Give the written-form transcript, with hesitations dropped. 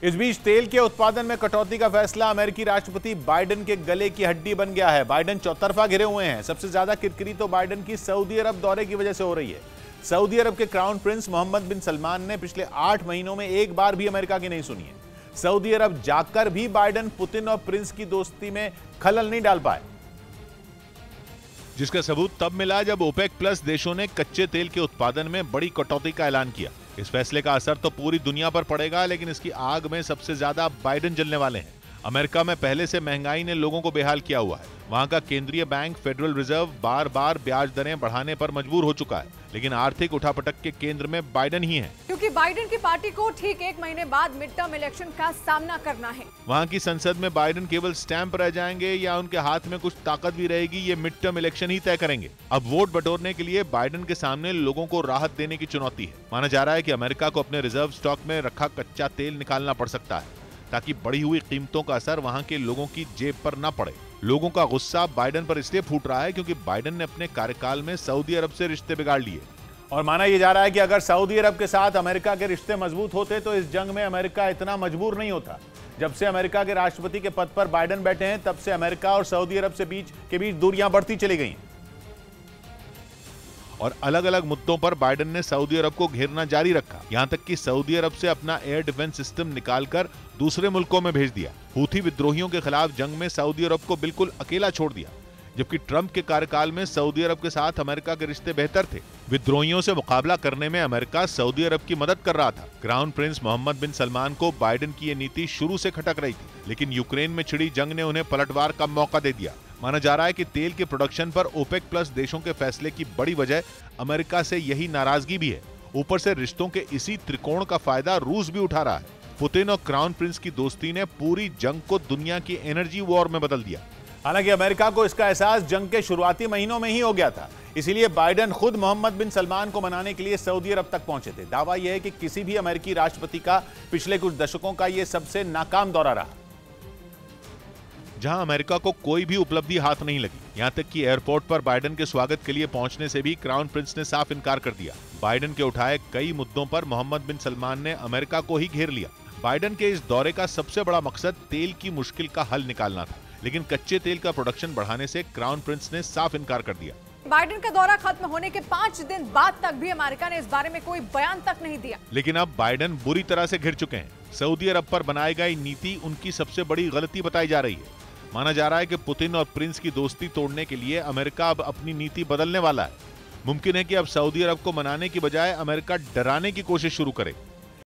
इस बीच तेल के उत्पादन में कटौती का फैसला अमेरिकी राष्ट्रपति बाइडेन के गले की हड्डी बन गया है। बाइडेन चौतरफा घिरे हुए हैं। सबसे ज्यादा किरकिरी तो बाइडेन की सऊदी अरब दौरे की वजह से हो रही है। सऊदी अरब के क्राउन प्रिंस मोहम्मद बिन सलमान ने पिछले 8 महीनों में एक बार भी अमेरिका की नहीं सुनी है। सऊदी अरब जाकर भी बाइडेन पुतिन और प्रिंस की दोस्ती में खलल नहीं डाल पाए, जिसका सबूत तब मिला जब ओपेक प्लस देशों ने कच्चे तेल के उत्पादन में बड़ी कटौती का ऐलान किया। इस फैसले का असर तो पूरी दुनिया पर पड़ेगा, लेकिन इसकी आग में सबसे ज्यादा बाइडेन जलने वाले हैं। अमेरिका में पहले से महंगाई ने लोगों को बेहाल किया हुआ है। वहां का केंद्रीय बैंक फेडरल रिजर्व बार बार ब्याज दरें बढ़ाने पर मजबूर हो चुका है, लेकिन आर्थिक उठापटक के केंद्र में बाइडेन ही है, क्योंकि बाइडेन की पार्टी को ठीक 1 महीने बाद मिड टर्म इलेक्शन का सामना करना है। वहां की संसद में बाइडेन केवल स्टैंप रह जाएंगे या उनके हाथ में कुछ ताकत भी रहेगी, ये मिड टर्म इलेक्शन ही तय करेंगे। अब वोट बटोरने के लिए बाइडेन के सामने लोगों को राहत देने की चुनौती है। माना जा रहा है कि अमेरिका को अपने रिजर्व स्टॉक में रखा कच्चा तेल निकालना पड़ सकता है, ताकि बढ़ी हुई कीमतों का असर वहां के लोगों की जेब पर न पड़े। लोगों का गुस्सा बाइडेन पर इसलिए फूट रहा है क्योंकि बाइडेन ने अपने कार्यकाल में सऊदी अरब से रिश्ते बिगाड़ लिए और माना यह जा रहा है कि अगर सऊदी अरब के साथ अमेरिका के रिश्ते मजबूत होते तो इस जंग में अमेरिका इतना मजबूर नहीं होता। जब से अमेरिका के राष्ट्रपति के पद पर बाइडेन बैठे हैं, तब से अमेरिका और सऊदी अरब के बीच दूरियां बढ़ती चली गई और अलग अलग मुद्दों पर बाइडेन ने सऊदी अरब को घेरना जारी रखा। यहां तक कि सऊदी अरब से अपना एयर डिफेंस सिस्टम निकालकर दूसरे मुल्कों में भेज दिया। हूथी विद्रोहियों के खिलाफ जंग में सऊदी अरब को बिल्कुल अकेला छोड़ दिया, जबकि ट्रंप के कार्यकाल में सऊदी अरब के साथ अमेरिका के रिश्ते बेहतर थे। विद्रोहियों से मुकाबला करने में अमेरिका सऊदी अरब की मदद कर रहा था। क्राउन प्रिंस मोहम्मद बिन सलमान को बाइडेन की ये नीति शुरू से खटक रही थी, लेकिन यूक्रेन में छिड़ी जंग ने उन्हें पलटवार का मौका दे दिया। माना जा रहा है कि तेल के प्रोडक्शन पर ओपेक प्लस देशों के फैसले की बड़ी वजह अमेरिका से यही नाराजगी भी है। ऊपर से रिश्तों के इसी त्रिकोण का फायदा रूस भी उठा रहा है। पुतिन और क्राउन प्रिंस की दोस्ती ने पूरी जंग को दुनिया की एनर्जी वॉर में बदल दिया। हालांकि अमेरिका को इसका एहसास जंग के शुरुआती महीनों में ही हो गया था, इसीलिए बाइडेन खुद मोहम्मद बिन सलमान को मनाने के लिए सऊदी अरब तक पहुंचे थे। दावा यह है कि किसी भी अमेरिकी राष्ट्रपति का पिछले कुछ दशकों का यह सबसे नाकाम दौरा रहा, जहां अमेरिका को कोई भी उपलब्धि हाथ नहीं लगी। यहां तक कि एयरपोर्ट पर बाइडेन के स्वागत के लिए पहुंचने से भी क्राउन प्रिंस ने साफ इनकार कर दिया। बाइडेन के उठाए कई मुद्दों पर मोहम्मद बिन सलमान ने अमेरिका को ही घेर लिया। बाइडेन के इस दौरे का सबसे बड़ा मकसद तेल की मुश्किल का हल निकालना था, लेकिन कच्चे तेल का प्रोडक्शन बढ़ाने से क्राउन प्रिंस ने साफ इनकार कर दिया। बाइडेन का दौरा खत्म होने के 5 दिन बाद तक भी अमेरिका ने इस बारे में कोई बयान तक नहीं दिया। लेकिन अब बाइडेन बुरी तरह से घिर चुके हैं। सऊदी अरब पर बनाई गई नीति उनकी सबसे बड़ी गलती बताई जा रही है। माना जा रहा है कि पुतिन और प्रिंस की दोस्ती तोड़ने के लिए अमेरिका अब अपनी नीति बदलने वाला है। मुमकिन है कि अब सऊदी अरब को मनाने की बजाय अमेरिका डराने की कोशिश शुरू करे।